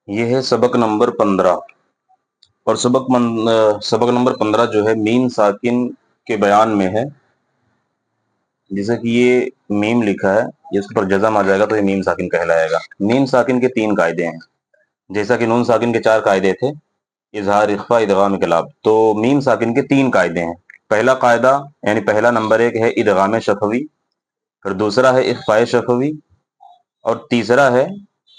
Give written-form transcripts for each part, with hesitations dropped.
یہ ہے सबक नंबर 15 اور सबक नंबर 15 जो है मीम साकिन के बयान में है। जैसे कि ये मीम लिखा है, ये इसके ऊपर जज़म आ जाएगा तो ये मीम साकिन कहलाएगा। मीम साकिन के 3 कायदे हैं, जैसा कि नून साकिन के 4 कायदे थे, इजहार, इख्फा, इदगाम, इकलाब। तो मीम साकिन के 3 कायदे हैं। पहला कायदा यानी पहला नंबर 1 है इदगाम शफवी, फिर दूसरा है इख्फा शफवी और तीसरा है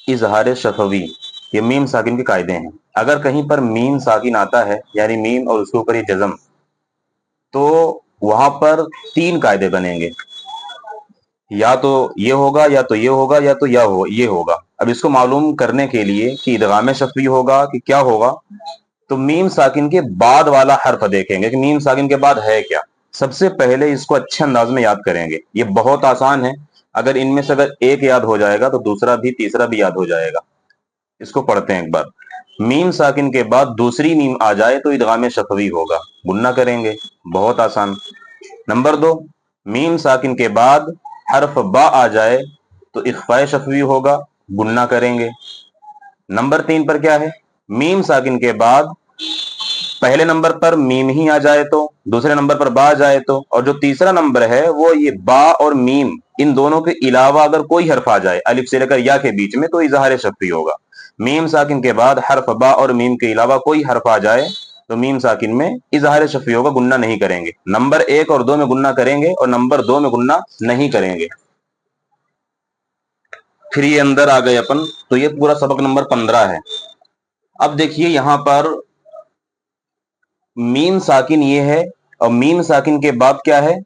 इजहार शफवी। ये मीम साकिन के कायदे हैं। अगर कहीं पर मीम साकिन आता है यानी मीम और उसके ऊपर ये जज़म, तो वहां पर 3 कायदे बनेंगे, या तो ये होगा या तो ये होगा या तो ये होगा। अब इसको मालूम करने के लिए कि इदगाम शफवी होगा कि क्या होगा, तो मीम साकिन के बाद वाला हर्फ देखेंगे कि मीम साकिन के बाद है क्या। सबसे पहले इसको अच्छे अंदाज में याद करेंगे। ये बहुत आसान है, अगर इनमें से अगर एक याद हो जाएगा तो दूसरा भी तीसरा भी याद हो जाएगा। इसको पढ़ते हैं एक बार। मीम साकिन के बाद दूसरी मीम आ जाए तो इदगाम शफवी होगा, गुन्ना करेंगे, बहुत आसान। नंबर 2, मीम साकिन के बाद हर्फ बा आ जाए तो इख्फा शफवी होगा, गुन्ना करेंगे। नंबर 3 पर क्या है, मीम साकिन के बाद पहले नंबर पर मीम ही आ जाए तो, दूसरे नंबर पर बा आ जाए तो, और जो तीसरा नंबर है वो ये बा और मीम इन दोनों के अलावा अगर कोई हर्फ आ जाए अलिफ से लेकर या के बीच में तो इजहार शफवी होगा। मीम साकिन के बाद हर्फ बा और मीम के अलावा कोई हर्फ आ जाए तो मीम साकिन में इजहार शफवी होगा, गुन्ना नहीं करेंगे। नंबर 1 और 2 में गुन्ना करेंगे और नंबर 2 में गुन्ना नहीं करेंगे। फिर ये अंदर आ गए अपन, तो ये पूरा सबक नंबर 15 है। अब देखिए यहां पर मीम साकिन ये है और मीम साकिन के बाद क्या है,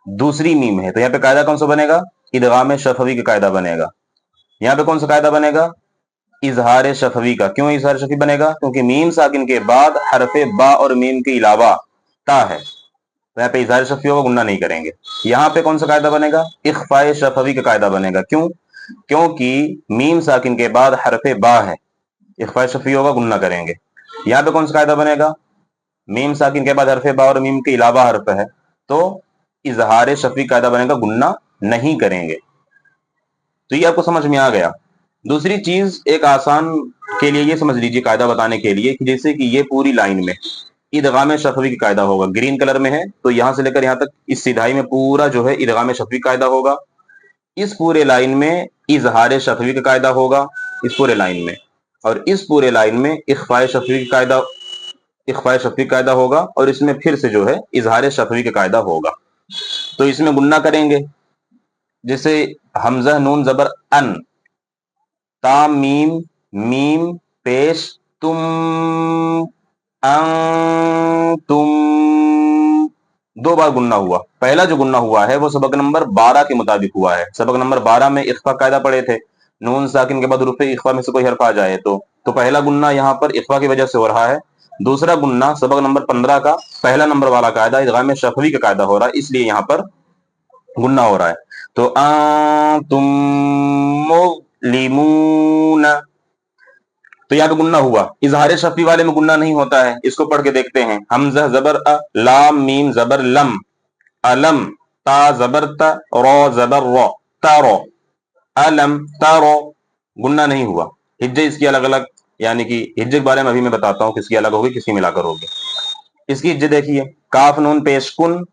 दूसरी मीम है। तो यहाँ पे कायदा कौन सा बनेगा, इदगाम शफवी का कायदा बनेगा। यहाँ पे कौन सा कायदा बनेगा, इजहार शफवी का। क्यों इजहार शफवी बनेगा, क्योंकि मीम साकिन के बाद हरफे बा और मीम के अलावा ता है, तो यहाँ पे इजहार शफवी होगा, गुन्ना नहीं करेंगे। यहाँ पे कौन सा कायदा बनेगा, इख्फा शफवी का कायदा बनेगा। क्यों, क्योंकि मीम साकिन के बाद हरफे बा है, इख्फा शफवी होगा, गुन्ना करेंगे। यहाँ पे कौन सा कायदा बनेगा, मीम साकिन के बाद हरफे बा और मीम के अलावा हरफ है तो इजहार शफवी कायदा बनेगा, गुन्ना नहीं करेंगे। तो ये आपको समझ में आ गया। दूसरी चीज एक आसान के लिए ये समझ लीजिए कायदा बताने के लिए कि जैसे कि ये पूरी लाइन में इदगाम शफवी का कायदा होगा, ग्रीन कलर में है तो यहां से लेकर यहां तक इस सिधाई में पूरा जो है इदगाम शफवी कायदा होगा। इस पूरे लाइन में इजहार शफवी का कायदा होगा, इस पूरे लाइन में, और इस पूरे लाइन में इख्फा शफवी का कायदा होगा, और इसमें फिर से जो है इजहार शफवी का कायदा होगा। तो इसमें गुन्ना करेंगे, जैसे हमजा नून जबर अन, ता मीम मीम पेश तुम, तुम, 2 बार गुन्ना हुआ। पहला जो गुन्ना हुआ है वो सबक नंबर 12 के मुताबिक हुआ है। सबक नंबर 12 में इख्फा कायदा पढ़े थे, नून साकिन के बाद रुफे इख्फा में से कोई हर्फ आ जाए तो पहला गुन्ना यहाँ पर इख्फा की वजह से हो रहा है। दूसरा गुन्ना सबक नंबर 15 का पहला नंबर वाला कायदा इदगाम शफवी का कायदा हो रहा है, इसलिए यहाँ पर गुन्ना हो रहा है। तो तुम मुस्लिमून, तो यहाँ पे गुन्ना हुआ। इजहार शफवी वाले में गुन्ना नहीं होता है, इसको पढ़ के देखते हैं। हमजा जबर अ, लाम मीम जबर लम, अलम, ता जबर ता, रो जबर रो, तारो, अलम तारो, गुन्ना नहीं हुआ। हिज्जे इसकी अलग अलग, यानी कि हिज्जे के बारे में अभी मैं बताता हूँ किसकी अलग होगी किसकी मिलाकर होगी। इसकी हिज्जे देखिए, काफ नून पेश कुन,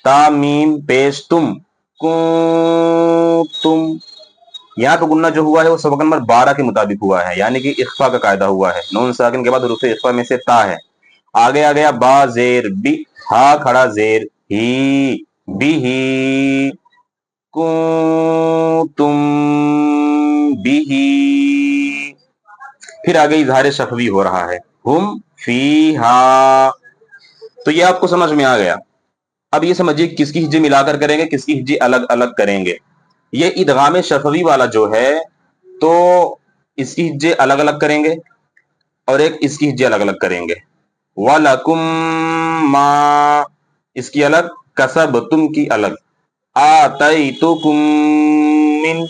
ता मीम पेश तुम, तुम। यहाँ पे गुन्ना जो हुआ है वो सबक नंबर 12 के मुताबिक हुआ है, यानी कि इख्फा का कायदा हुआ है। नून साकिन के बाद रुफे इख्फा में से ता है। आगे आ गया बा जेर बी, हा खड़ा जेर ही, बी ही, तुम बिही। फिर आगे इजहार शफवी हो रहा है, हुम फीहा। तो ये आपको समझ में आ गया। अब ये समझिए किसकी हिज्जे मिलाकर करेंगे, किसकी हिज्जे अलग अलग करेंगे। ये इदगाम शफवी वाला जो है तो इसकी हिज्जे अलग अलग करेंगे और एक इसकी हिज्जे अलग अलग करेंगे। वलकुम मा, इसकी अलग, कसब तुम की अलग, आतैतुकुम मिन,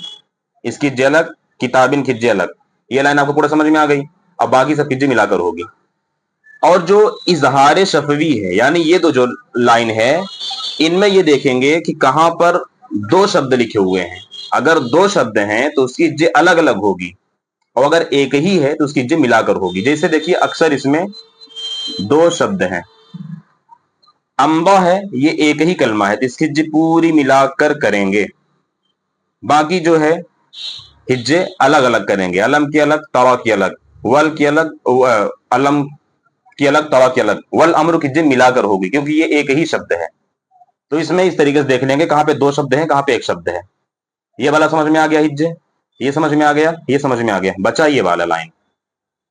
इसकी हिज्जे अलग, किताबिन की हिज्जे अलग। ये लाइन आपको पूरा समझ में आ गई। अब बाकी सब हिज्जे मिलाकर होगी। और जो इजहार शफवी है यानी ये तो जो लाइन है, इनमें ये देखेंगे कि कहां पर 2 शब्द लिखे हुए हैं। अगर 2 शब्द हैं तो उसकी हिज्जे अलग अलग होगी, और अगर एक ही है तो उसकी हिज्जे मिलाकर होगी। जैसे देखिए अक्सर इसमें दो शब्द हैं, अम्बा है, ये एक ही कलमा है तो इसकी हिज्जे पूरी मिलाकर करेंगे, बाकी जो है हिज्जे अलग अलग करेंगे, अलम की अलग तवा की अलग, वल की अलग, अलम की अलग तवा की अलग, वल अमर की हिज्जे मिलाकर होगी क्योंकि ये एक ही शब्द है। तो इसमें इस तरीके से देख लेंगे कहां पे दो शब्द हैं कहां पे एक शब्द है। ये वाला समझ में आ गया हिज्जे, ये समझ में आ गया, ये समझ में आ गया। बचा ये वाला लाइन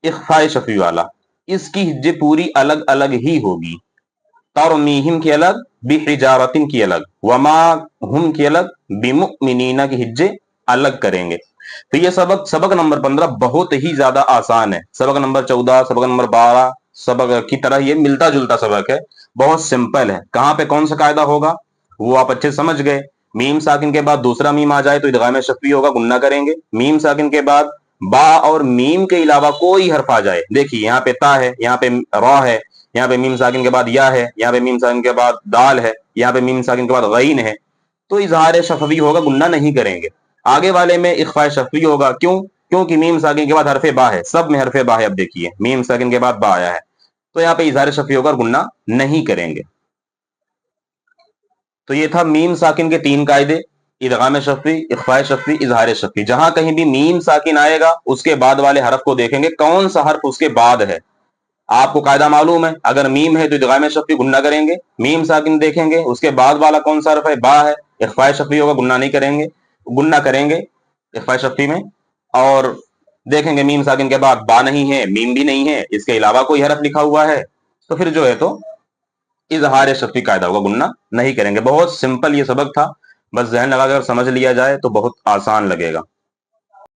इख्फाए शफी वाला, इसकी हिज्जे पूरी अलग अलग ही होगी। तरमीहिम की अलग, बिहिजारतिन की अलग, वमा हुम की अलग, बिमुमिनीना की हिज्जे अलग करेंगे। तो ये सबक नंबर 15 बहुत ही ज्यादा आसान है। सबक नंबर 14, सबक नंबर 12 सबक की तरह ये मिलता जुलता सबक है, बहुत सिंपल है। कहां पे कौन सा कायदा होगा वो आप अच्छे समझ गए। मीम साकिन के बाद दूसरा मीम आ जाए तो इदगाम शफी होगा, गुन्ना करेंगे। मीम साकिन के बाद बा और मीम के अलावा कोई हर्फ आ जाए, देखिए यहाँ पे ता है, यहाँ पे रॉ है, यहाँ पे मीम साकिन के बाद या है, यहाँ पे मीम साकिन के बाद दाल है, यहाँ पे मीम साकिन के बाद गईन है, तो इजहार शफवी होगा, गुन्ना नहीं करेंगे। आगे वाले में इख्फा शफवी होगा, क्यों? क्योंकि मीम साकिन के बाद हरफे बा है, सब में हरफे बा है। अब देखिए मीम साकिन के बाद बा आया है तो यहाँ पे इजहार शफवी होगा और गुन्ना नहीं करेंगे। तो ये था मीम साकिन के 3 कायदे, इदगाम शफी, इख्फा शफी, इजहार शफी। जहां कहीं भी मीम साकिन आएगा उसके बाद वाले हरफ को देखेंगे कौन सा हरफ उसके बाद है। आपको कायदा मालूम है, अगर मीम है तो इदगाम शफी गुन्ना करेंगे, मीम साकिन देखेंगे उसके बाद वाला कौन सा हरफ है, बा है, इख्फा शफी होगा, गुन्ना नहीं करेंगे, गुन्ना करेंगे इख्फा शफी में। और देखेंगे मीम साकिन के बाद बा नहीं है, मीम भी नहीं है, इसके अलावा कोई हरफ लिखा हुआ है, तो फिर जो है तो इजहार शफी कायदा होगा, गुन्ना नहीं करेंगे। बहुत सिंपल ये सबक था, बस जहन लगाकर समझ लिया जाए तो बहुत आसान लगेगा।